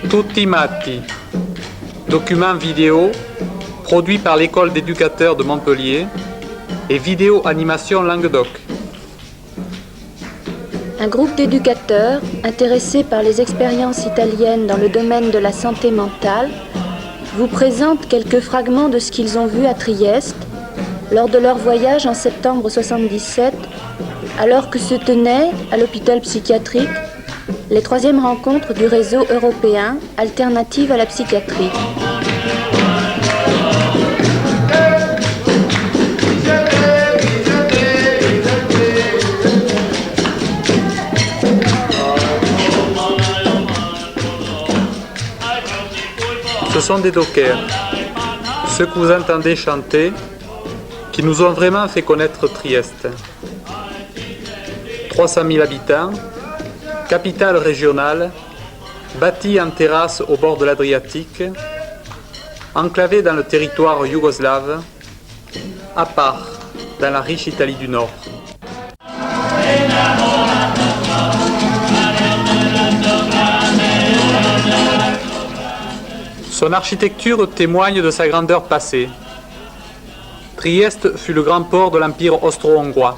Tutti Matti, document vidéo produit par l'école d'éducateurs de Montpellier et vidéo animation Languedoc. Un groupe d'éducateurs intéressés par les expériences italiennes dans le domaine de la santé mentale vous présente quelques fragments de ce qu'ils ont vu à Trieste lors de leur voyage en septembre 1977, alors que se tenaient à l'hôpital psychiatrique les troisièmes rencontres du réseau européen Alternatives à la psychiatrie. Ce sont des dockers, ceux que vous entendez chanter, qui nous ont vraiment fait connaître Trieste. 300 000 habitants, capitale régionale, bâtie en terrasse au bord de l'Adriatique, enclavée dans le territoire yougoslave, à part dans la riche Italie du Nord. Son architecture témoigne de sa grandeur passée. Trieste fut le grand port de l'Empire austro-hongrois.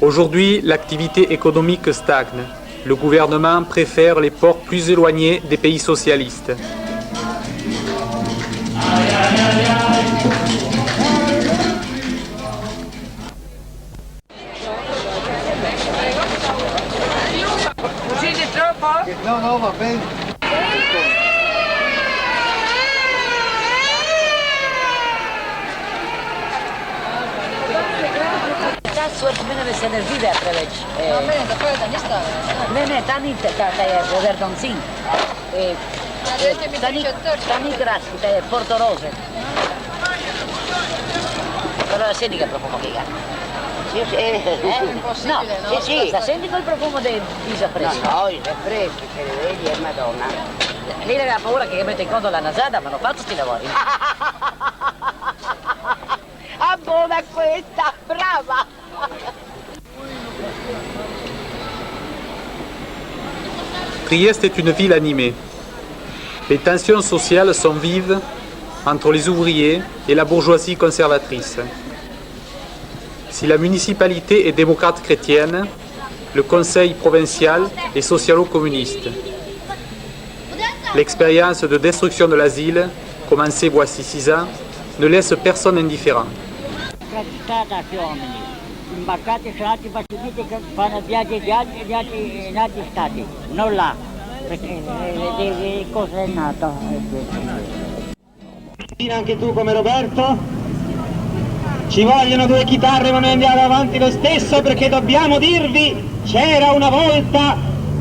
Aujourd'hui, l'activité économique stagne. Le gouvernement préfère les ports plus éloignés des pays socialistes. No, va bene. Bine se ne vide atreveč. Ne, tani ta je Verdonzin. Tani Grassi, ta je Porto Rose. Però la senti che profumo che ha? No, sì, la senti quel profumo di viso fresco? No, è fresco, se le vedi è Madonna. Lei ha paura che mette in conto la nasata, ma non faccio sti lavori. Ah, buona questa, brava! Trieste est une ville animée. Les tensions sociales sont vives entre les ouvriers et la bourgeoisie conservatrice. Si la municipalité est démocrate chrétienne, le conseil provincial est socialo-communiste. L'expérience de destruction de l'asile, commencée voici 6 ans, ne laisse personne indifférent. Imbarcati sono altri partiti che fanno viaggi in altri stati, non là, perché le cose è nato. Anche tu come Roberto? Ci vogliono 2 chitarre ma noi andiamo avanti lo stesso perché dobbiamo dirvi, c'era una volta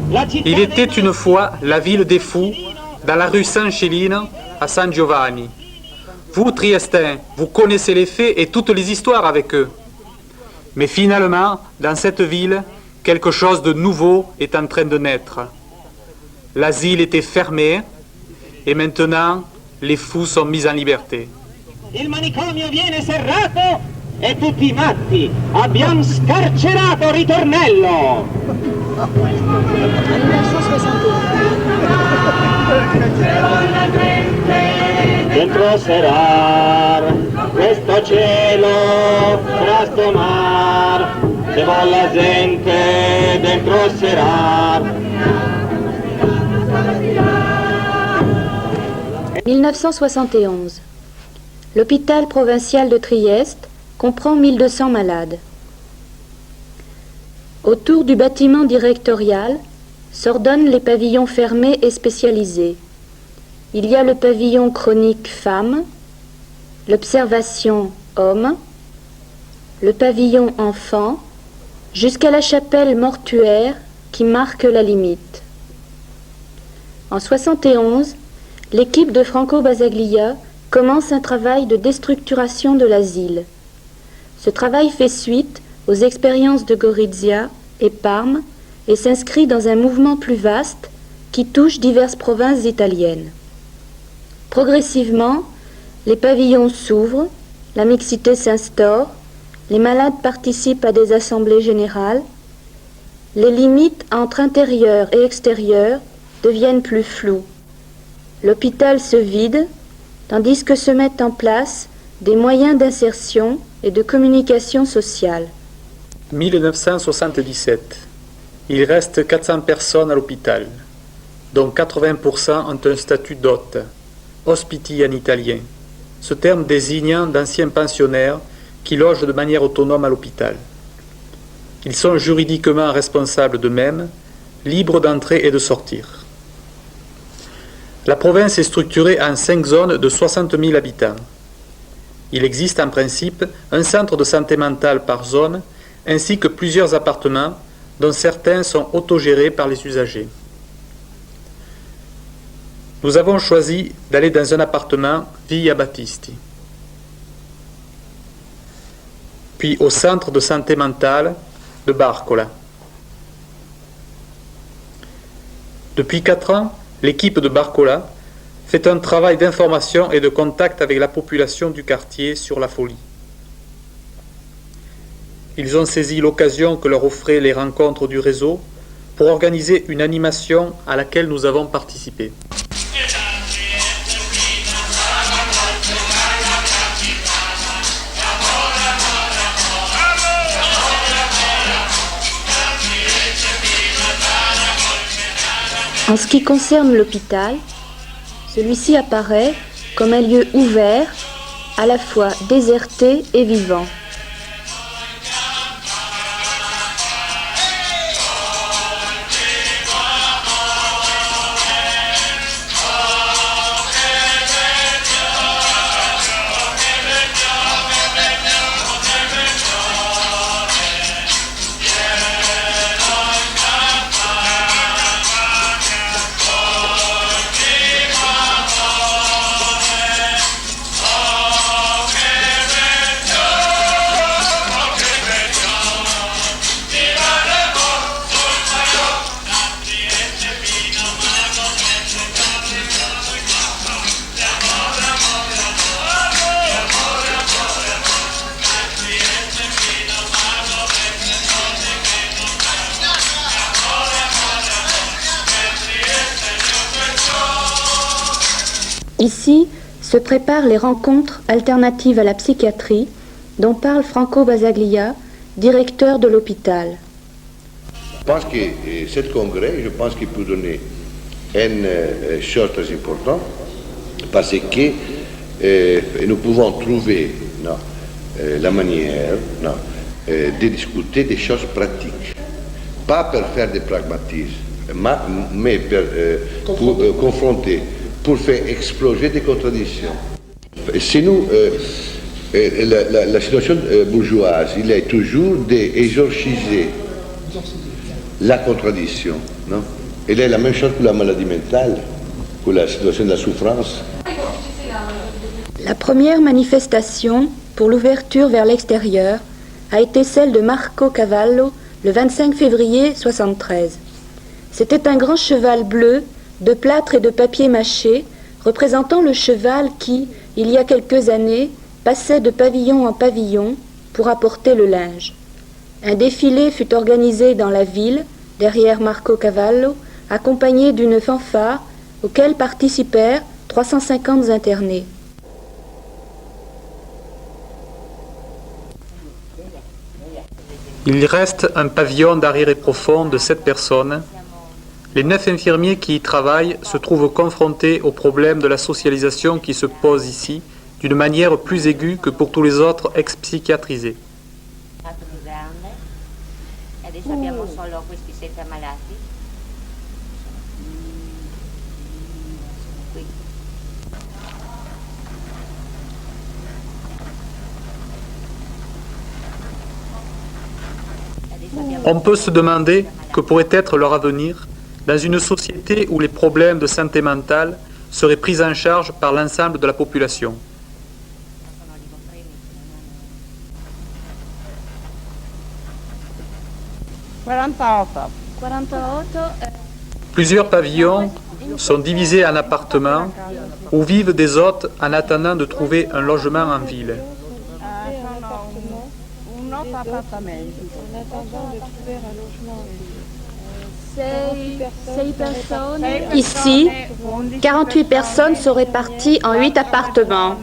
la città... Il était une fois la ville des fous, dans la rue Saint-Chéline, à San Giovanni. Vous, Triestins, vous connaissez les faits et toutes les histoires avec eux. Mais finalement, dans cette ville, quelque chose de nouveau est en train de naître. L'asile était fermé et maintenant, les fous sont mis en liberté. Il manicomio viene serrato e tutti matti. Abbiamo scarcerato Ritornello. 1961. Dentro serar, questo cielo, questo mar, se va la gente dentro serar. 1971. L'hôpital provincial de Trieste comprend 1200 malades. Autour du bâtiment directorial s'ordonnent les pavillons fermés et spécialisés. Il y a le pavillon chronique femmes, l'observation hommes, le pavillon enfants, jusqu'à la chapelle mortuaire qui marque la limite. En 71, l'équipe de Franco Basaglia commence un travail de déstructuration de l'asile. Ce travail fait suite aux expériences de Gorizia et Parme et s'inscrit dans un mouvement plus vaste qui touche diverses provinces italiennes. Progressivement, les pavillons s'ouvrent, la mixité s'instaure, Les malades participent à des assemblées générales. Les limites entre intérieur et extérieur deviennent plus floues. L'hôpital se vide, tandis que se mettent en place des moyens d'insertion et de communication sociale. 1977. Il reste 400 personnes à l'hôpital, dont 80% ont un statut d'hôte, hospiti en italien, ce terme désignant d'anciens pensionnaires qui logent de manière autonome à l'hôpital. Ils sont juridiquement responsables d'eux-mêmes, libres d'entrer et de sortir. La province est structurée en 5 zones de 60 000 habitants. Il existe en principe un centre de santé mentale par zone, ainsi que plusieurs appartements, dont certains sont autogérés par les usagers. Nous avons choisi d'aller dans un appartement Via Battisti, puis au centre de santé mentale de Barcola. Depuis 4 ans, l'équipe de Barcola fait un travail d'information et de contact avec la population du quartier sur la folie. Ils ont saisi l'occasion que leur offraient les rencontres du réseau pour organiser une animation à laquelle nous avons participé. En ce qui concerne l'hôpital, celui-ci apparaît comme un lieu ouvert, à la fois déserté et vivant. Ici se préparent les rencontres alternatives à la psychiatrie dont parle Franco Basaglia, directeur de l'hôpital. Je pense que ce congrès, qu'il peut donner une chose très importante parce que nous pouvons trouver la manière de discuter des choses pratiques, pas pour faire des pragmatismes, mais pour confronter, pour faire exploser des contradictions. Si nous, la situation bourgeoise, il est toujours d'exorciser la contradiction. Non? Elle est la même chose que la maladie mentale, que la situation de la souffrance. La première manifestation pour l'ouverture vers l'extérieur a été celle de Marco Cavallo le 25 février 1973. C'était un grand cheval bleu de plâtre et de papier mâché, représentant le cheval qui, il y a quelques années, passait de pavillon en pavillon pour apporter le linge. Un défilé fut organisé dans la ville, derrière Marco Cavallo, accompagné d'une fanfare auquel participèrent 350 internés. Il reste un pavillon d'arriéré profond de 7 personnes. Les 9 infirmiers qui y travaillent se trouvent confrontés au problème de la socialisation qui se pose ici d'une manière plus aiguë que pour tous les autres ex-psychiatrisés. On peut se demander que pourrait être leur avenir dans une société où les problèmes de santé mentale seraient pris en charge par l'ensemble de la population. Plusieurs pavillons sont divisés en appartements où vivent des hôtes en attendant de trouver un logement en ville. Ici, 48 personnes sont réparties en 8 appartements.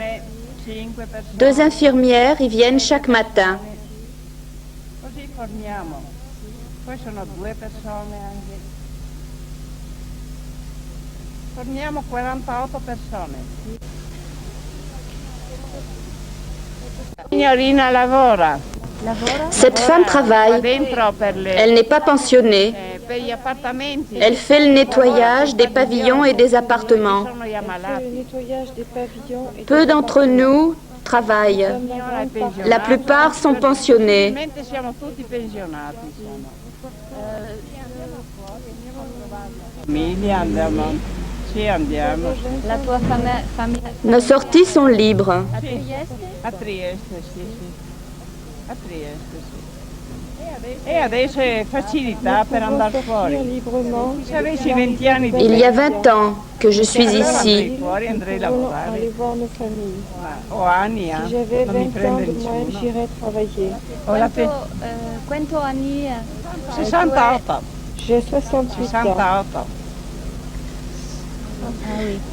2 infirmières y viennent chaque matin. Forniamo 48 persone. Signorina lavora. Cette femme travaille. Elle n'est pas pensionnée. Elle fait le nettoyage des pavillons et des appartements. Peu d'entre nous travaillent. La plupart sont pensionnés. Nos sorties sont libres. A Trieste, sì. A Trieste, sì. E adesso è facilità per andare fuori. Se avessi 20 anni di Il y a 20 ans que je suis ici. fuori andrei a lavorare. Ho anni, non mi prende nessuno. Ho la Quanto anni? 68. J'ai 68 ans. 68.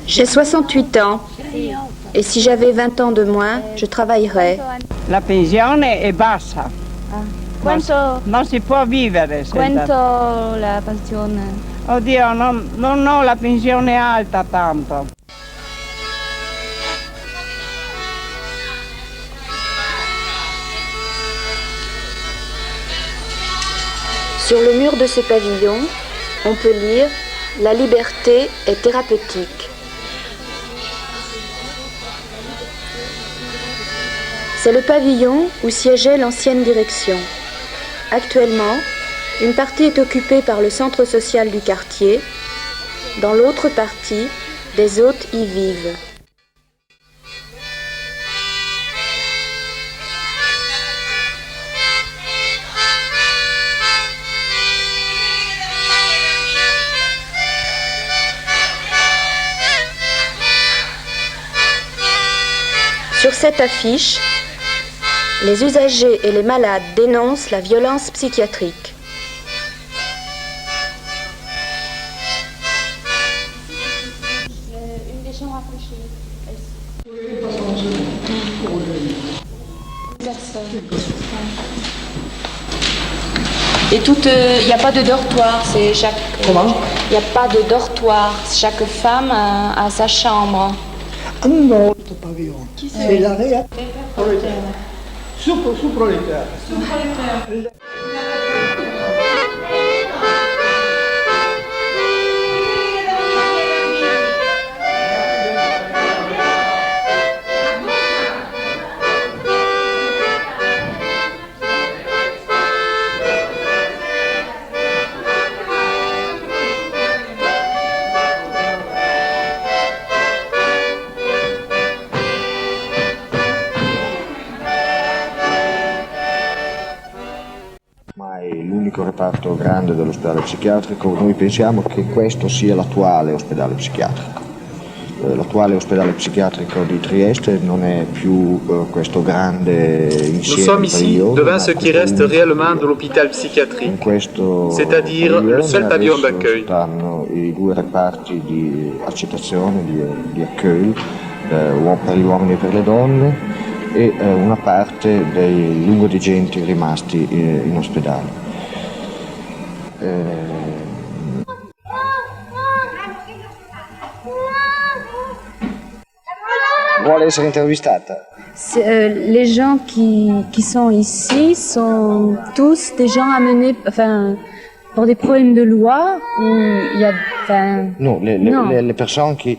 J'ai 68 ans. Et si j'avais 20 ans de moins, je travaillerais. La pensione è bassa. Non si può vivere senza. Quanto la pensione? Oddio, non ho la pensione alta tanto. Sur le mur de ce pavillon, on peut lire « La liberté est thérapeutique ». C'est le pavillon où siégeait l'ancienne direction. Actuellement, une partie est occupée par le centre social du quartier. Dans l'autre partie, des hôtes y vivent. Sur cette affiche, les usagers et les malades dénoncent la violence psychiatrique. Une des chambres à coucher. Et il n'y a pas de dortoir, c'est chaque. Comment? Il n'y a pas de dortoir, chaque femme a sa chambre. Un autre pavillon. C'est la réaction prolétaire. Sous-prolétaire. Ma è l'unico reparto grande dell'ospedale psichiatrico. Noi pensiamo che questo sia l'attuale ospedale psichiatrico. L'attuale ospedale psichiatrico di Trieste non è più questo grande insieme. Nous sommes ici devant ce qui reste réellement de l'hôpital psychiatrique, c'est-à-dire le seul pavillon d'accueil. Stanno i 2 reparti di accettazione, di accueil, per gli uomini e per le donne, e una parte dei lungodigenti rimasti in ospedale. Vuole essere intervistata? Les gens qui sont ici sont tous des gens amenés, pour des problèmes de loi où il y a, No, le persone qui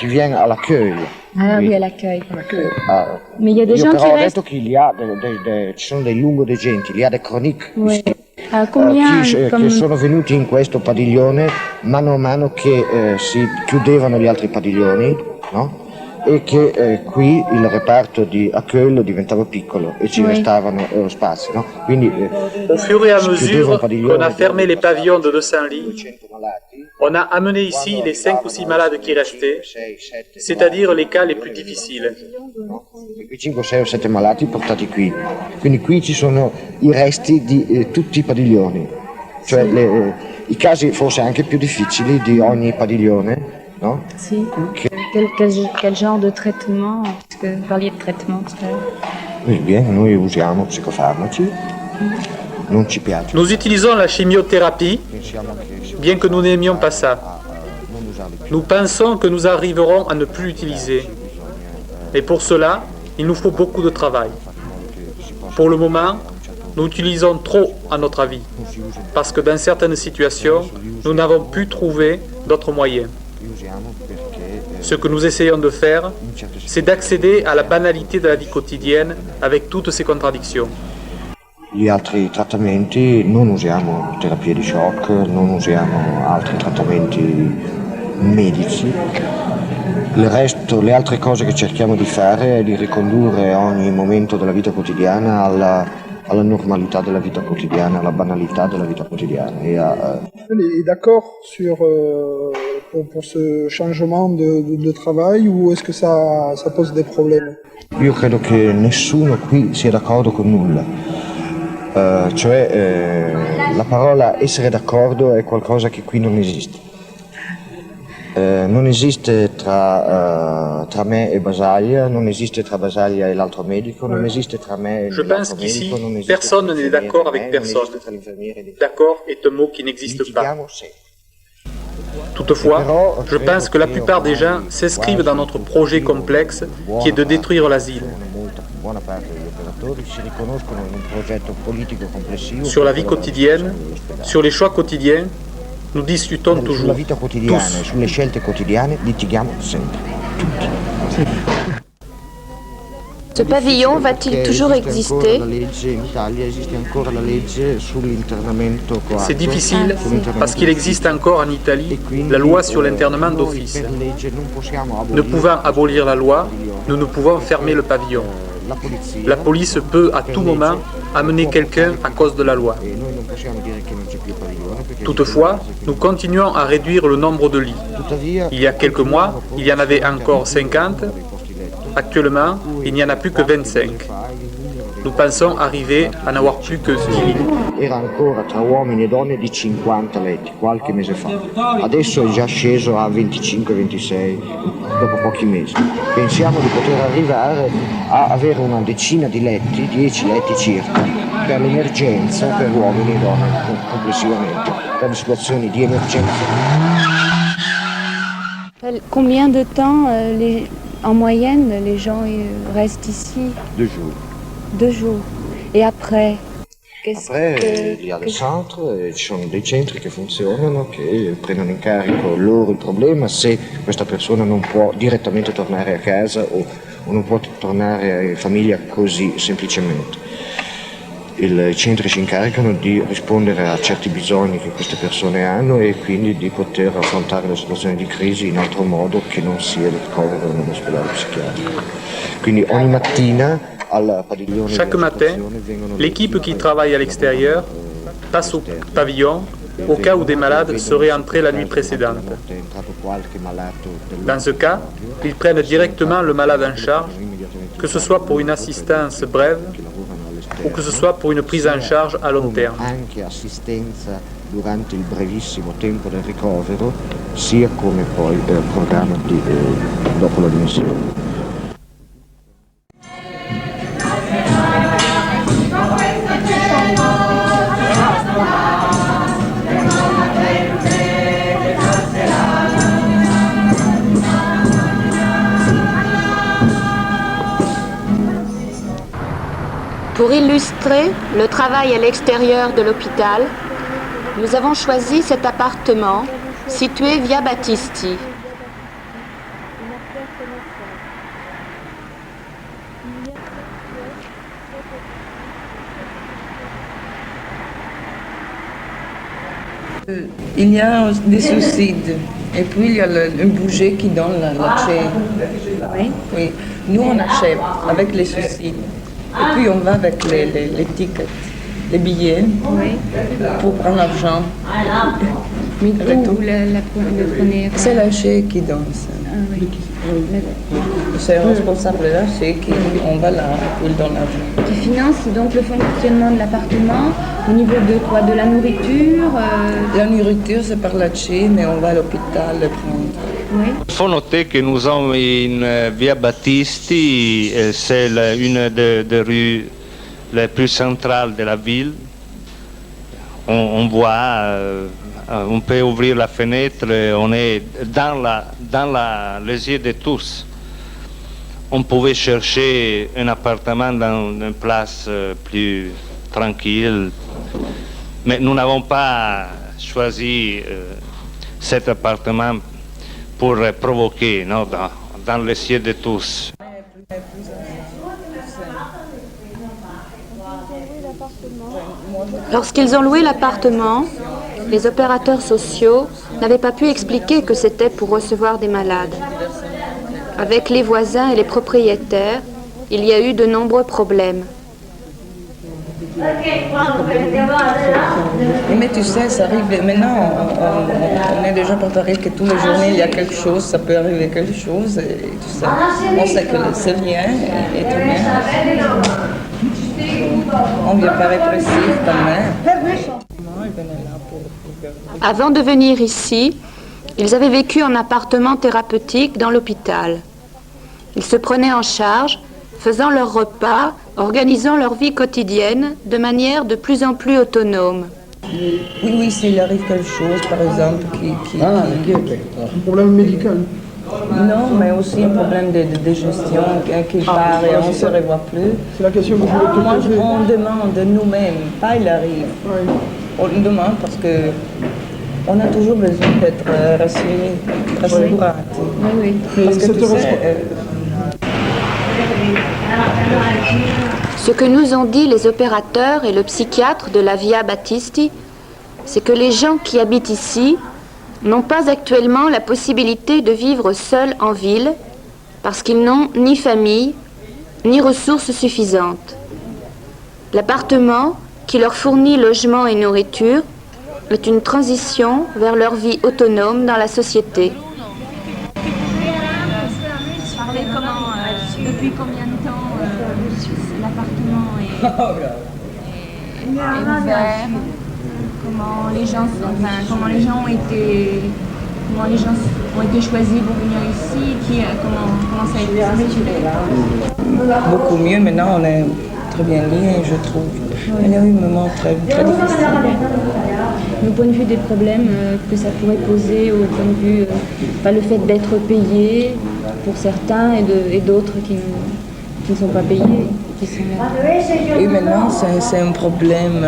viennent à l'accueil. Ah oui, à l'accueil. Mais il y a des gens però qui ho restent. detto che ci sono dei lungodigenti, gli ha dei chroniques. Oui. Combien, che sono venuti in questo padiglione mano a mano che si chiudevano gli altri padiglioni, no? è che qui il reparto di Accueil diventava piccolo e ci restavano spazi, no? Quindi, au fur et à mesure qu'on a fermé les pavillons de 200 lits, on a amené ici les 5 ou 6 malades qui restaient, c'est-à-dire les cas les plus difficiles. E qui 5, 6 o 7 malati portati qui. Quindi qui ci sono i resti di tutti i padiglioni, cioè i casi forse anche più difficili di ogni padiglione. No? Si. Quel genre de traitement? Parce que vous parliez de traitement tout à l'heure. Bien, noi usiamo psicofarmaci, non ci piace. Nous utilisons la chimiothérapie, bien que nous n'aimions pas ça. Nous pensons que nous arriverons à ne plus l'utiliser. Et pour cela, il nous faut beaucoup de travail. Pour le moment, nous utilisons trop à notre avis, parce que dans certaines situations, nous n'avons pu trouver d'autres moyens. Ce que nous essayons de faire, c'est d'accéder à la banalité de la vie quotidienne avec toutes ses contradictions. Gli altri trattamenti, non usiamo terapie di shock, non usiamo altri trattamenti medici. Il resto, le altre cose che cerchiamo di fare è di ricondurre ogni momento della vita quotidiana alla normalità della vita quotidiana, alla banalità della vita quotidiana. Elle est d'accord pour ce changement de travail ou est-ce que ça pose des problèmes? Io credo che nessuno qui sia d'accordo con nulla. La parola essere d'accordo è qualcosa che qui non esiste. Non esiste tra me e Basaglia, non esiste tra Basaglia e l'altro medico, non esiste tra me e Je pense l'altro qu'ici, medico, non esiste personne tra n'est l'infermiere d'accord e avec me, personne. non esiste tra l'infermiere e D'accord est un mot qui n'existe pas. litighiamo sempre. Toutefois, je pense que la plupart des gens s'inscrivent dans notre projet complexe qui est de détruire l'asile. Buona parte degli operatori si riconoscono in un progetto politico complessivo. Sur la vie quotidienne, sur les choix quotidiens, nous discutons Sulla toujours. vita quotidiana e Tous. sulle scelte quotidiane litighiamo sempre. Ce pavillon va-t-il toujours exister? In Italia esiste ancora la legge sull'internamento coatto. C'est difficile parce qu'il existe encore en Italie la loi sur l'internement d'office. Ne pouvant abolir la loi, nous ne pouvons fermer le pavillon. La police peut à tout moment amener quelqu'un à cause de la loi. Toutefois, nous continuons à réduire le nombre de lits. Il y a quelques mois, il y en avait encore 50. Actuellement, il n'y en a plus que 25. Nous pensons arriver à n'avoir plus que 10 lits. Era ancora tra uomini e donne di 50 letti qualche mese fa. Adesso è già sceso a 25-26 dopo pochi mesi. Pensiamo di poter arrivare a avere una decina di letti, 10 letti circa, per l'emergenza, per uomini e donne complessivamente, per le situazioni di emergenza. Combien de temps, en moyenne, les gens restent ici? 2 jours. 2 jours. Et après? Après, il y a des centres, ci sono dei centri che funzionano, che prendono in carico loro il problema se questa persona non può direttamente tornare a casa o non può tornare in famiglia così semplicemente. I centri si incaricano di rispondere a certi bisogni che queste persone hanno e quindi di poter affrontare le situazioni di crisi in altro modo che non sia il ricovero nell'ospedale psichiatrico. Quindi ogni mattina chaque matin, l'équipe qui travaille à l'extérieur passe au pavillon au cas où des malades seraient entrés la nuit précédente. Dans ce cas, ils prennent directement le malade en charge, que ce soit pour une assistance brève ou que ce soit pour une prise en charge à long terme. Anche assistenza durante il brevissimo tempo del ricovero, sia come poi per il programma dopo la dimissione. Pour illustrer le travail à l'extérieur de l'hôpital, nous avons choisi cet appartement situé via Battisti. Il y a des suicides Et puis il y a une bougie qui donne la chez. Oui. Oui. Nous on achète avec les soucis. Et puis on va avec les tickets, les billets pour prendre l'argent. Mais vous le prenez. C'est la chez qui donne ça. Ah, oui. C'est le responsable de la chez qui on va là, puis il donne l'argent. Qui finance donc le fonctionnement de l'appartement au niveau de quoi? De la nourriture La nourriture c'est par la chez, mais on va à l'hôpital le prendre. Oui. Il faut noter que nous sommes une via Battisti, c'est une des rues les plus centrales de la ville. On voit, on peut ouvrir la fenêtre, on est dans les yeux de tous. On pouvait chercher un appartement dans une place plus tranquille, mais nous n'avons pas choisi cet appartement pour provoquer, non, dans les yeux de tous. Lorsqu'ils ont loué l'appartement, les opérateurs sociaux n'avaient pas pu expliquer que c'était pour recevoir des malades. Avec les voisins et les propriétaires, il y a eu de nombreux problèmes. Mais tu sais, ça arrive, maintenant on est déjà préparé que tous les journées il y a quelque chose, ça peut arriver quelque chose, et tout ça. On sait que c'est rien, et tout bien. On ne vient pas répressif quand même. Avant de venir ici, ils avaient vécu en appartement thérapeutique dans l'hôpital. Ils se prenaient en charge, faisant leurs repas, organisant leur vie quotidienne de manière de plus en plus autonome. Oui, s'il arrive quelque chose, par exemple, Un problème médical. Non, mais aussi un problème de digestion, qui part et on ne se revoit plus. C'est la question que je voulais te Moi, poser. on demande de nous-mêmes, pas il arrive. Oui. On le demande parce que on a toujours besoin d'être rassuré, rassuré. Oui. Parce que tu sais, Ce que nous ont dit les opérateurs et le psychiatre de la Via Battisti, c'est que les gens qui habitent ici n'ont pas actuellement la possibilité de vivre seuls en ville parce qu'ils n'ont ni famille, ni ressources suffisantes. L'appartement, qui leur fournit logement et nourriture, est une transition vers leur vie autonome dans la société. Depuis combien de temps l'appartement est ouvert? Comment les gens ont été choisis pour venir ici? Comment ça a été structuré? beaucoup mieux maintenant, on est très bien liés, je trouve. Il y a eu un moment très, très difficile. Au point de vue des problèmes que ça pourrait poser, au point de vue, le fait d'être payé pour certains et d'autres qui ne sont pas payés. Qui sont là. Et maintenant, c'est un problème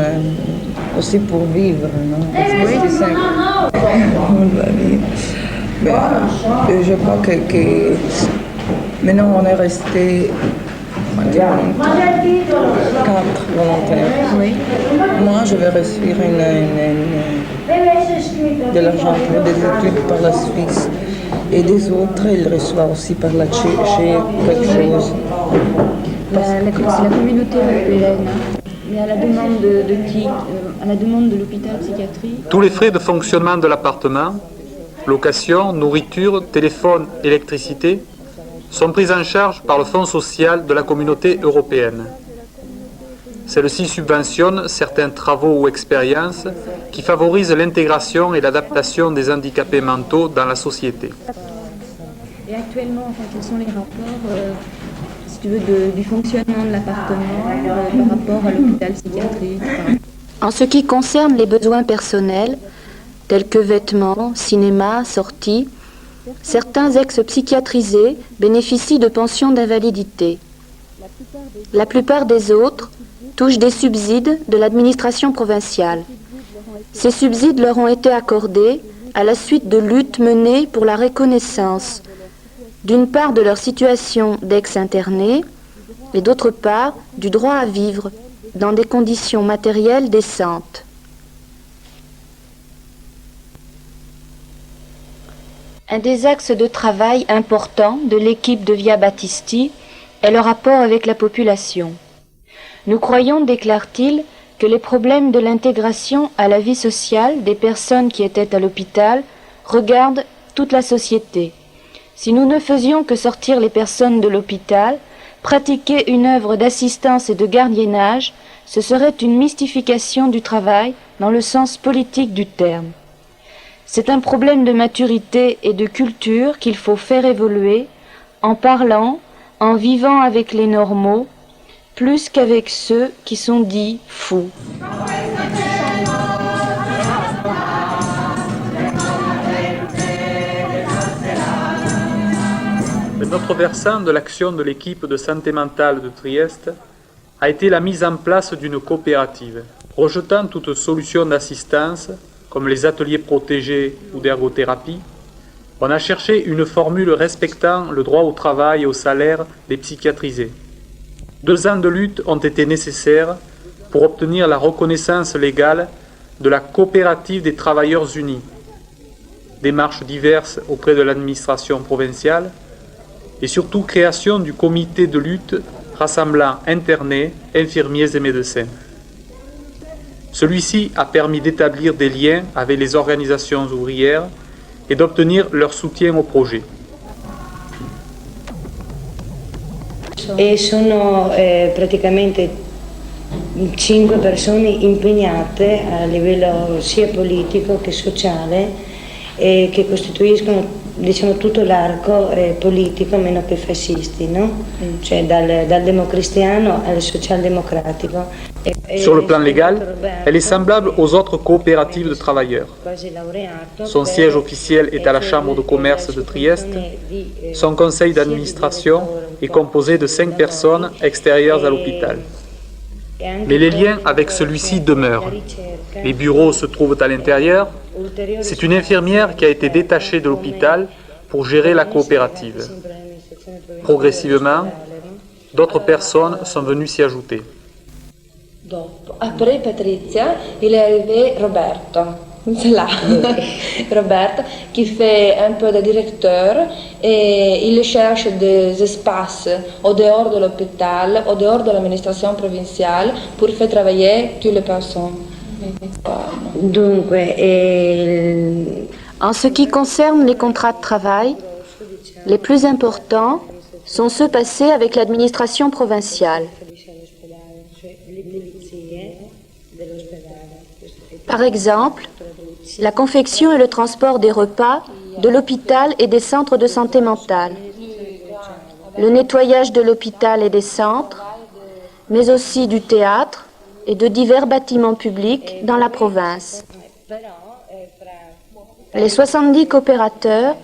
aussi pour vivre, non? Parce que c'est on va vivre. Mais, je crois que maintenant, on est resté 4 volontaires. Oui. Moi, je vais recevoir de l'argent pour des études par la Suisse. Et des autres, ils reçoivent aussi par la Tchéquie quelque chose. C'est la communauté européenne. Mais à la demande de qui? À la demande de l'hôpital psychiatrique. Tous les frais de fonctionnement de l'appartement, location, nourriture, téléphone, électricité, sont pris en charge par le Fonds social de la communauté européenne. Celle-ci subventionne certains travaux ou expériences qui favorisent l'intégration et l'adaptation des handicapés mentaux dans la société. Et actuellement, quels sont les rapports, si tu veux, du fonctionnement de l'appartement par rapport à l'hôpital psychiatrique? En ce qui concerne les besoins personnels, tels que vêtements, cinéma, sorties, certains ex-psychiatrisés bénéficient de pensions d'invalidité. La plupart des autres touchent des subsides de l'administration provinciale. Ces subsides leur ont été accordés à la suite de luttes menées pour la reconnaissance, d'une part de leur situation d'ex-internés et d'autre part du droit à vivre dans des conditions matérielles décentes. Un des axes de travail importants de l'équipe de Via Battisti est le rapport avec la population. Nous croyons, déclare-t-il, que les problèmes de l'intégration à la vie sociale des personnes qui étaient à l'hôpital regardent toute la société. Si nous ne faisions que sortir les personnes de l'hôpital, pratiquer une œuvre d'assistance et de gardiennage, ce serait une mystification du travail dans le sens politique du terme. C'est un problème de maturité et de culture qu'il faut faire évoluer en parlant, en vivant avec les normaux, plus qu'avec ceux qui sont dits fous. Un autre versant de l'action de l'équipe de santé mentale de Trieste a été la mise en place d'une coopérative. Rejetant toute solution d'assistance, comme les ateliers protégés ou d'ergothérapie, on a cherché une formule respectant le droit au travail et au salaire des psychiatrisés. 2 ans de lutte ont été nécessaires pour obtenir la reconnaissance légale de la coopérative des travailleurs unis. Démarches diverses auprès de l'administration provinciale et surtout création du comité de lutte rassemblant internés, infirmiers et médecins. Celui-ci a permis d'établir des liens avec les organisations ouvrières et d'obtenir leur soutien au projet. E sono praticamente 5 persone impegnate a livello sia politico che sociale e che costituiscono, diciamo, tutto l'arco politico meno che fascisti, no? Cioè dal democristiano al socialdemocratico. Sur le plan légal, elle est semblable aux autres coopératives de travailleurs. Son siège officiel est à la Chambre de commerce de Trieste. Son conseil d'administration est composé de 5 personnes extérieures à l'hôpital. Mais les liens avec celui-ci demeurent. Les bureaux se trouvent à l'intérieur. C'est une infirmière qui a été détachée de l'hôpital pour gérer la coopérative. Progressivement, d'autres personnes sont venues s'y ajouter. Après Patrizia, il est arrivé Roberto. C'est là, Roberto, qui fait un peu de directeur et il cherche des espaces au dehors de l'hôpital, au dehors de l'administration provinciale pour faire travailler toutes les personnes. En ce qui concerne les contrats de travail, les plus importants sont ceux passés avec l'administration provinciale. Par exemple, la confection et le transport des repas de l'hôpital et des centres de santé mentale, le nettoyage de l'hôpital et des centres, mais aussi du théâtre et de divers bâtiments publics dans la province. Les 70 coopérateurs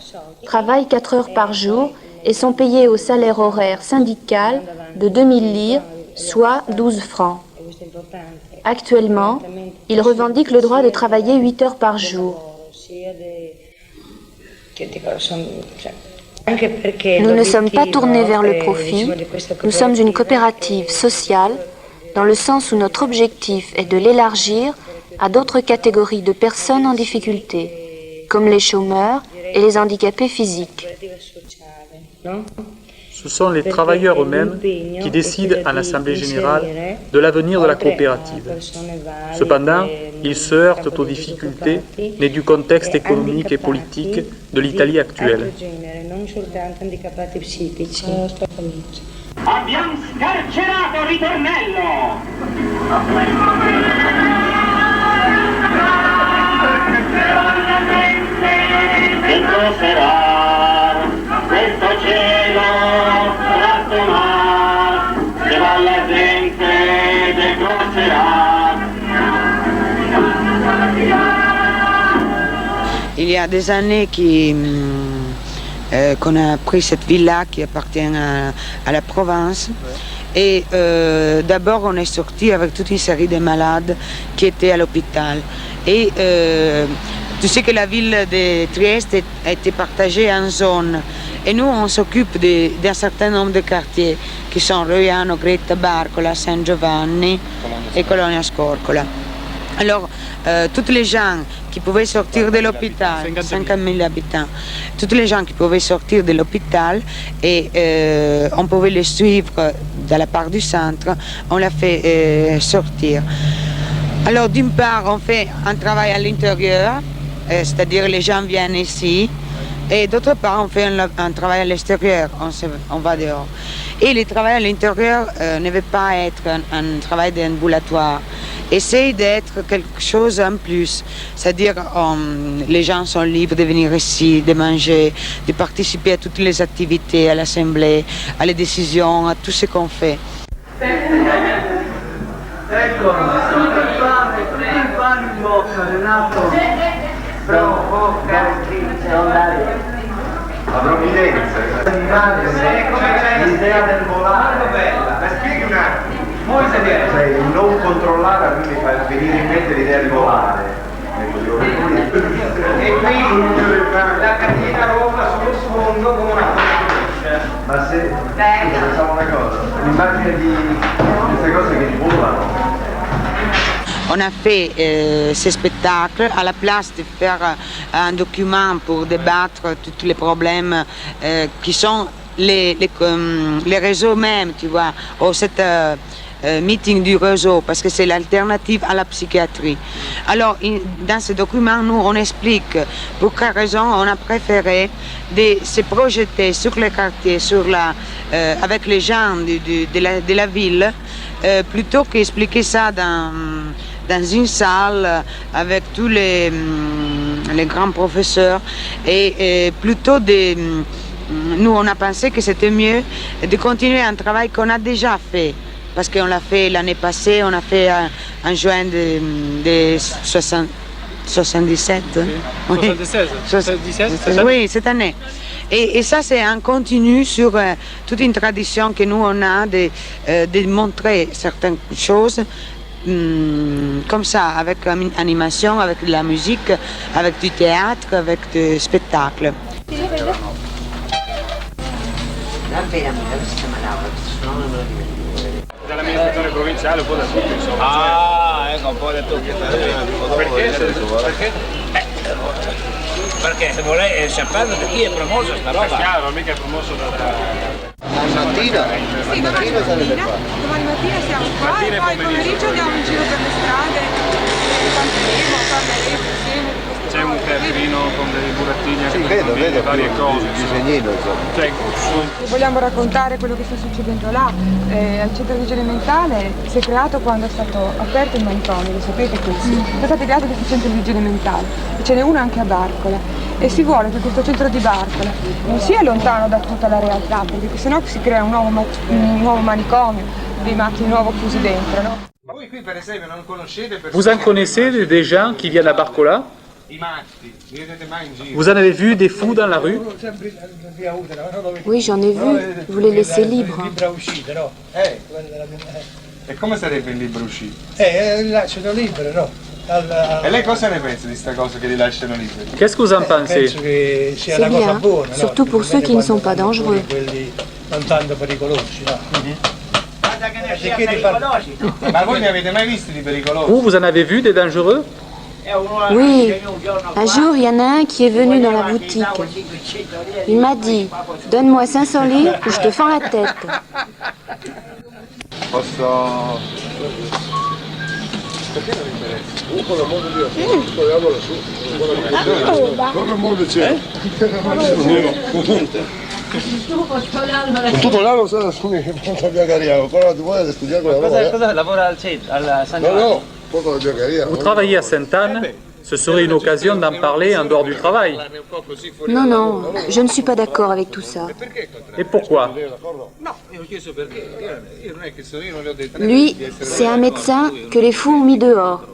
travaillent 4 heures par jour et sont payés au salaire horaire syndical de 2000 lire, soit 12 francs. Actuellement, ils revendiquent le droit de travailler 8 heures par jour. Nous ne sommes pas tournés vers le profit, nous sommes une coopérative sociale dans le sens où notre objectif est de l'élargir à d'autres catégories de personnes en difficulté, comme les chômeurs et les handicapés physiques. Ce sont les travailleurs eux-mêmes qui décident en Assemblée générale de l'avenir de la coopérative. Cependant, ils se heurtent aux difficultés nées du contexte économique et politique de l'Italie actuelle. Abbiamo scarcerato Ritornello! Che cos'era questo cielo tratto mar, che va la gente che cos'era? Il y a des années qu'on a pris cette ville-là qui appartient à la province. Et d'abord, on est sorti avec toute une série de malades qui étaient à l'hôpital. Et tu sais que la ville de Trieste a été partagée en zones. Et nous, on s'occupe d'un certain nombre de quartiers qui sont Roiano, Greta, Barcola, San Giovanni et Colonia Scorcola. Alors, toutes les gens qui pouvaient sortir de l'hôpital, 50 000 habitants, toutes les gens qui pouvaient sortir de l'hôpital et on pouvait les suivre de la part du centre, on l'a fait sortir. Alors, d'une part, on fait un travail à l'intérieur, c'est-à-dire les gens viennent ici, et d'autre part, on fait un travail à l'extérieur, on va dehors. Et le travail à l'intérieur ne veut pas être un travail d'ambulatoire. Essaye d'être quelque chose en plus, c'est-à-dire les gens sont libres de venir ici, de manger, de participer à toutes les activités, à l'assemblée, à les décisions, à tout ce qu'on fait. Ecco, tutti in bocca, Renato. Bocca, la provvidenza, l'idea del volare, spieghi un attimo. Cioè, il non controllare a me mi fa venire in mente l'idea di volare. E qui la catena rotta sullo sfondo come una cornice. Ma se pensavo una cosa, l'immagine di queste cose che volano. On a fait ces spectacles à la place de faire un document pour débattre tous les problèmes qui sont les réseaux même, tu vois, ou cette meeting du réseau, parce que c'est l'alternative à la psychiatrie. Alors, dans ce document, nous, on explique pour quelle raison on a préféré de se projeter sur les quartiers, avec les gens de la ville, plutôt qu'expliquer ça dans une salle avec tous les grands professeurs et plutôt nous on a pensé que c'était mieux de continuer un travail qu'on a déjà fait parce qu'on l'a fait l'année passée, on a fait en juin de 77. Oui. 77? Oui, cette année. Et ça, c'est un continu sur toute une tradition que nous, on a de montrer certaines choses comme ça, avec une animation, avec de la musique, avec du théâtre, avec des spectacles. Dall'amministrazione provinciale, un po' da tutti, insomma. Ah, ecco, un po' da tutti. Perché se vuole sapere da chi è promossa sta roba. È chiaro, mica è promosso da... Mattina? Sì, domani mattina siamo qua e poi pomeriggio andiamo in giro per le strade, canteremo, parleremo insieme. C'è un teatrino con dei burattini sì, vedo varie cose, disegnino, insomma. Vogliamo raccontare quello che sta succedendo là. Al centro di vigile mentale si è creato quando è stato aperto il manicomio, lo sapete così. Sono stati creati questi centri di vigile mentale e ce n'è uno anche a Barcola e si vuole che questo centro di Barcola non sia lontano da tutta la realtà, perché sennò si crea un nuovo manicomio, dei matti di nuovo chiusi dentro, no? Ma voi qui per esempio non conoscete persone... Vous en connaissez des gens qui viennent à Barcola? I matti, li vedete mai in giro? Vous en avez vu des fous dans la rue? Oui, j'en ai vu. Vous les laissez libres. E come sarebbe il libro uscito? Lasciano libero, no? E lei cosa ne pensa di sta cosa che li lasciano liberi? Qu'est-ce que vous en pensez? C'est bien, surtout pour ceux qui ne sont pas dangereux. Non tanto pericolosi, no? Ma voi ne avete mai visti di pericolosi? Vous en avez vu des dangereux? Oui, un jour, il y en a un qui est venu dans la boutique. Il m'a dit, donne-moi 500 livres ou je te fends la tête. Posso... Perché non mi interessa? Con l'amore di Dio, speriamo lassù. Con l'amore c'è. Tutto l'anno sarà su me, non via Cariano, però tu vuoi studiare con la lavoro. Cosa lavora al centro, alla San Giovanni? No, poco via Cariano. Vous travaillez à Sainte-Anne? Ce serait une occasion d'en parler en dehors du travail. Non, non, je ne suis pas d'accord avec tout ça. Et pourquoi? Lui, c'est un médecin que les fous ont mis dehors.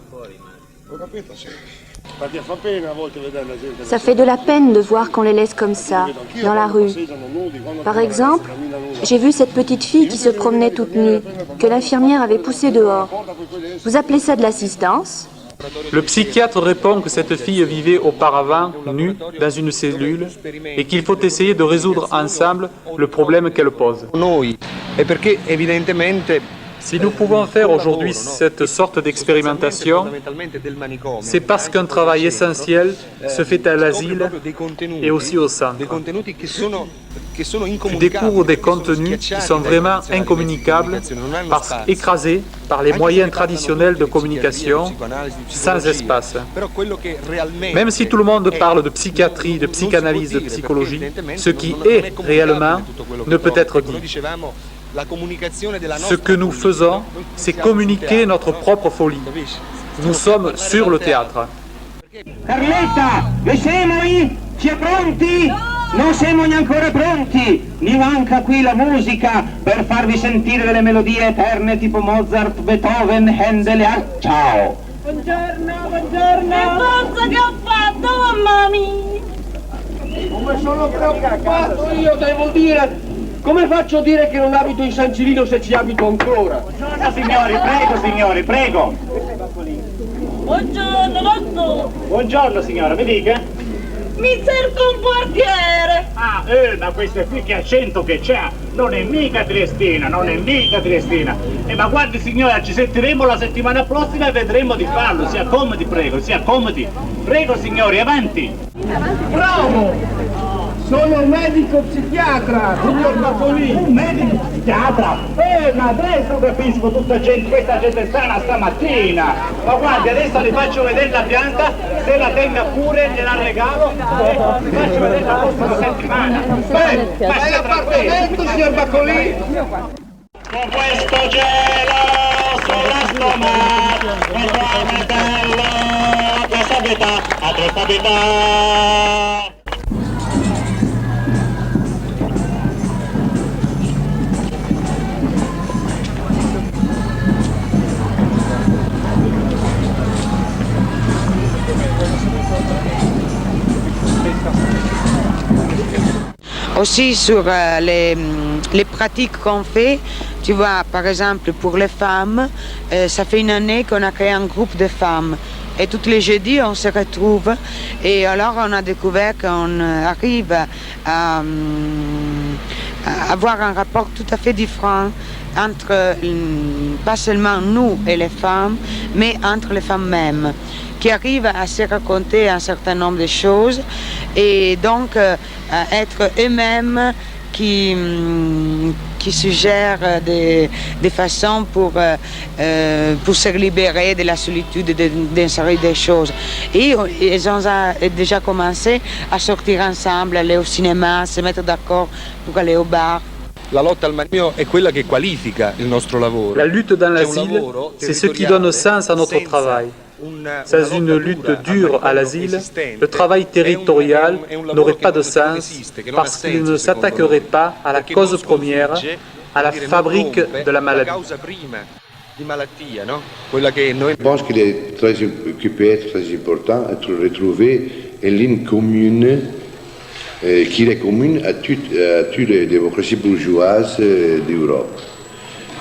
Ça fait de la peine de voir qu'on les laisse comme ça, dans la rue. Par exemple, j'ai vu cette petite fille qui se promenait toute nue, que l'infirmière avait poussée dehors. Vous appelez ça de l'assistance ? Le psychiatre répond que cette fille vivait auparavant nue dans une cellule et qu'il faut essayer de résoudre ensemble le problème qu'elle pose. Noi è perché evidentemente Si nous pouvons faire aujourd'hui cette sorte d'expérimentation, c'est parce qu'un travail essentiel se fait à l'asile et aussi au centre. Tu découvres des contenus qui sont vraiment incommunicables, écrasés par les moyens traditionnels de communication, sans espace. Même si tout le monde parle de psychiatrie, de psychanalyse, de psychologie, ce qui est réellement ne peut être dit. Ce que nous faisons, c'est communiquer notre propre folie. Nous sommes sur le théâtre. Carletta, siamo? Ci è pronti? Non siamo ancora pronti, mi manca qui la musica per farvi sentire delle melodie eterne tipo Mozart, Beethoven, Handel e ciao! Buongiorno, buongiorno! Che cosa che ho fatto, mamma mia? Come sono preoccupato io, devo dire! Come faccio a dire che non abito in San Cirino se ci abito ancora? Buongiorno signori, prego! Buongiorno, dottor! Buongiorno signora, mi dica? Mi cerco un portiere! Ah, ma questo è qui che accento che c'ha! Non è mica Triestina, ma guardi signora, ci sentiremo la settimana prossima e vedremo di farlo, si accomodi prego, si accomodi! Prego signori, avanti! Bravo! Sono un medico psichiatra, dottor Bacolini. Un medico psichiatra? Ma adesso capisco questa gente strana stamattina. Ma guardi, adesso le faccio vedere la pianta, se la tenga pure, gliela regalo e vi faccio vedere la prossima settimana. Ma sia l'appartamento, signor Bacolini. Con questo gelo sulla stomaca, questo metallo, questa vita, a questa vita. Aussi sur les pratiques qu'on fait, tu vois, par exemple pour les femmes, ça fait une année qu'on a créé un groupe de femmes. Et tous les jeudis, on se retrouve et alors on a découvert qu'on arrive à avoir un rapport tout à fait différent entre, pas seulement nous et les femmes, mais entre les femmes mêmes, qui arrivent à se raconter un certain nombre de choses et donc à être eux-mêmes qui suggèrent des façons pour se libérer de la solitude d'une série de choses. Et ils ont déjà commencé à sortir ensemble, aller au cinéma, se mettre d'accord pour aller au bar. La lotta al manicomio è quella che qualifica il nostro lavoro. La lutte dans l'asile, c'est ce qui donne sens à notre travail. Sans une lutte dure à l'asile, le travail territorial n'aurait pas de sens parce qu'il ne s'attaquerait pas à la cause première, à la fabrique de la maladie. Je pense qu'il peut être très important de retrouver une ligne commune qui est commune à toutes les démocraties bourgeoises d'Europe.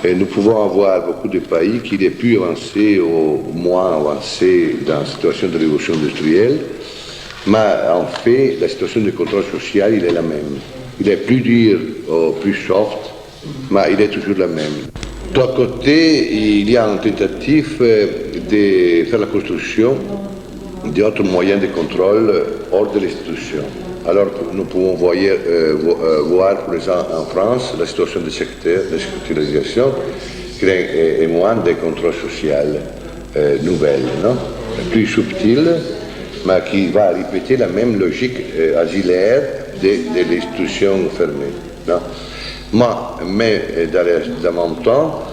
Et nous pouvons avoir beaucoup de pays qui sont plus avancés ou moins avancés dans la situation de révolution industrielle, mais en fait, la situation de contrôle social, il est la même. Il est plus dur ou plus soft, mais il est toujours la même. De l'autre côté, il y a une tentative de faire la construction d'autres moyens de contrôle hors de l'institution. Alors nous pouvons voir, par exemple, en France, la situation des secteurs, de sécurisation, qui est moins de contrôle social nouvelle, non? Plus subtile, mais qui va répéter la même logique asilaire de l'institution fermée. Non? Mais dans le même temps,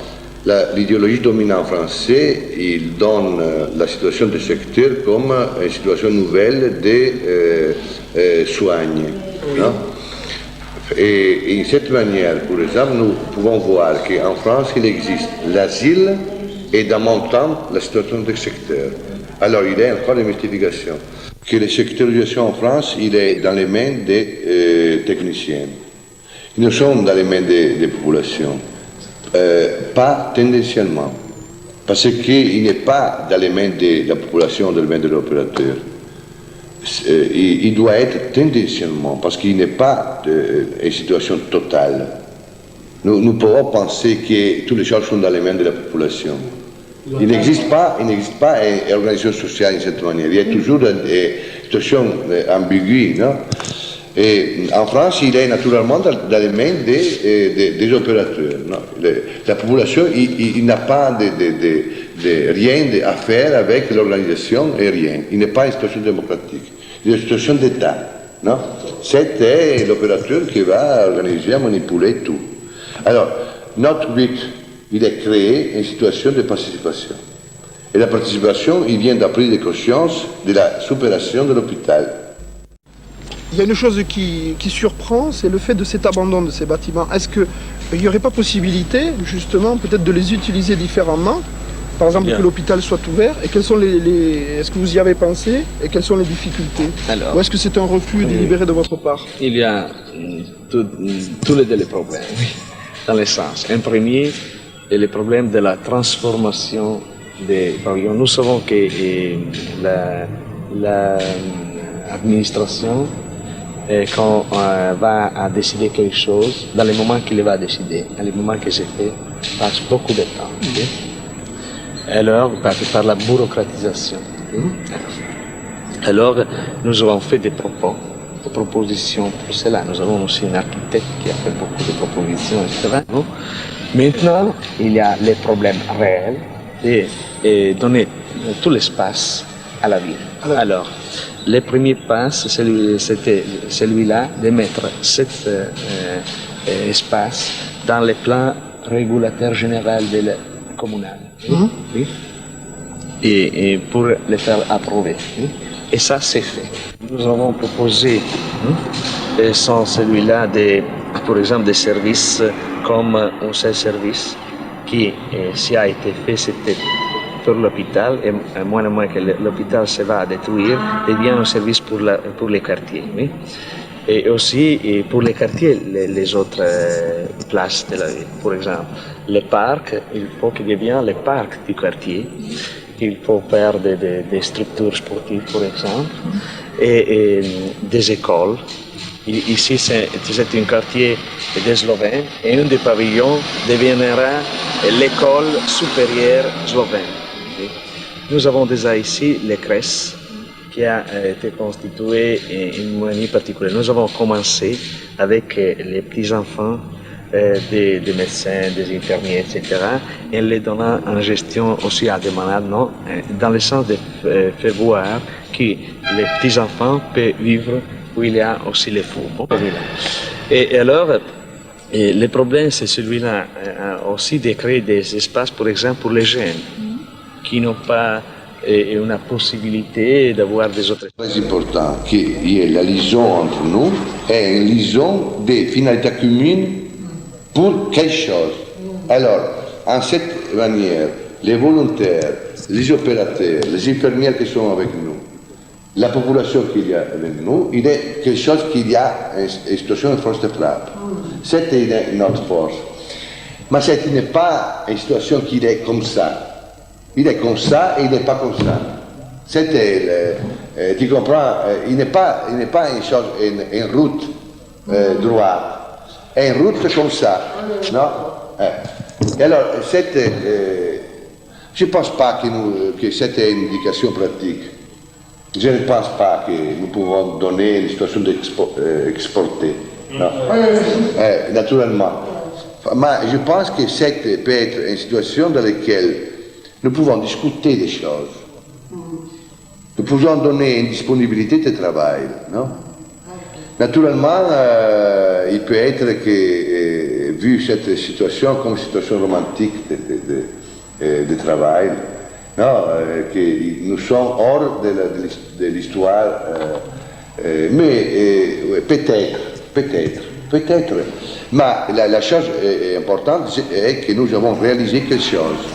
l'idéologie dominante française, il donne la situation du secteur comme une situation nouvelle de soigne. Non? Et de cette manière, par exemple, nous pouvons voir qu'en France, il existe l'asile et en même temps la situation du secteur. Alors, il y a encore une mystification. Que la sectorisation en France, il est dans les mains des techniciens. Nous sommes dans les mains des populations. Pas tendanciellement, parce qu'il n'est pas dans les mains de la population, dans les mains de l'opérateur. Il doit être tendanciellement, parce qu'il n'est pas une situation totale. nous pouvons penser que toutes les choses sont dans les mains de la population. Il n'existe pas une organisation sociale de cette manière. Il y a toujours des situations ambiguës. Non? Et en France, il est naturellement dans les mains des opérateurs. Non? La population, il n'a pas rien à faire avec l'organisation et rien. Il n'est pas une situation démocratique. Il est une situation d'État. Non? C'est l'opérateur qui va organiser, manipuler tout. Alors, notre but, il est créer une situation de participation. Et la participation, il vient d'après de conscience de la supération de l'hôpital. Il y a une chose qui surprend, c'est le fait de cet abandon de ces bâtiments. Est-ce qu'il n'y aurait pas possibilité, justement, peut-être de les utiliser différemment? Par exemple, que l'hôpital soit ouvert, et quels sont est-ce que vous y avez pensé, et quelles sont les difficultés? Ou est-ce que c'est un refus délibéré de votre part? Il y a tous les problèmes, dans le sens. Un premier est le problème de la transformation des pavillons. Nous savons que l'administration, quand va décider quelque chose, dans le moment qu'il va décider, dans le moment que c'est fait, passe beaucoup de temps. Okay? Alors, par la bureaucratisation. Alors, nous avons fait des propositions pour cela. Nous avons aussi un architecte qui a fait beaucoup de propositions, etc. Maintenant, il y a les problèmes réels et donner tout l'espace à la ville. Alors, le premier pas, c'était celui-là de mettre cet espace dans le plan régulateur général communal. Oui. Et pour le faire approuver. Oui. Et ça, c'est fait. Nous avons proposé, sans celui-là, par exemple, des services comme un seul service qui, s'il a été fait, c'était pour l'hôpital, et moins que l'hôpital se va détruire, devient un service pour les quartiers. Oui. Et aussi pour les quartiers, les autres places de la ville. Par exemple, les parcs, il faut qu'il devienne les parcs du quartier. Il faut faire des structures sportives, par exemple, et des écoles. Ici, c'est un quartier des Slovènes, et un des pavillons deviendra l'école supérieure slovène. Nous avons déjà ici les crèches, qui a été constituée d'une manière particulière. Nous avons commencé avec les petits-enfants des médecins, des infirmiers, etc., et les donnant en gestion aussi à des malades, non, dans le sens de faire voir que les petits-enfants peuvent vivre où il y a aussi les fous. Et alors, le problème, c'est celui-là, aussi de créer des espaces, par exemple, pour les jeunes qui n'ont pas une possibilité d'avoir des autres. C'est important qu'il y ait la liaison entre nous et une liaison des finalités communes pour quelque chose. Alors, en cette manière, les volontaires, les opérateurs, les infirmières qui sont avec nous, la population qu'il y a avec nous, il est quelque chose qu'il y a une situation de force de frappe. C'est notre force. Mais ce n'est pas une situation qui est comme ça. Il est comme ça et il n'est pas comme ça. Tu comprends, il n'est pas une chose, une route droite. È une route comme ça, non? Et alors, je ne pense pas que c'était une indication pratique. Je ne pense pas que nous pouvons donner une situation d'exporter. Non. Naturellement. Mais je pense que cette peut être une situation dans laquelle nous pouvons discuter des choses. Nous pouvons donner une disponibilité de travail, non? Naturellement, il peut être que, vu cette situation comme une situation romantique de travail, non, que nous sommes hors de l'histoire, mais peut-être. Mais la chose importante est que nous avons réalisé quelque chose.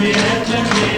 Juliette,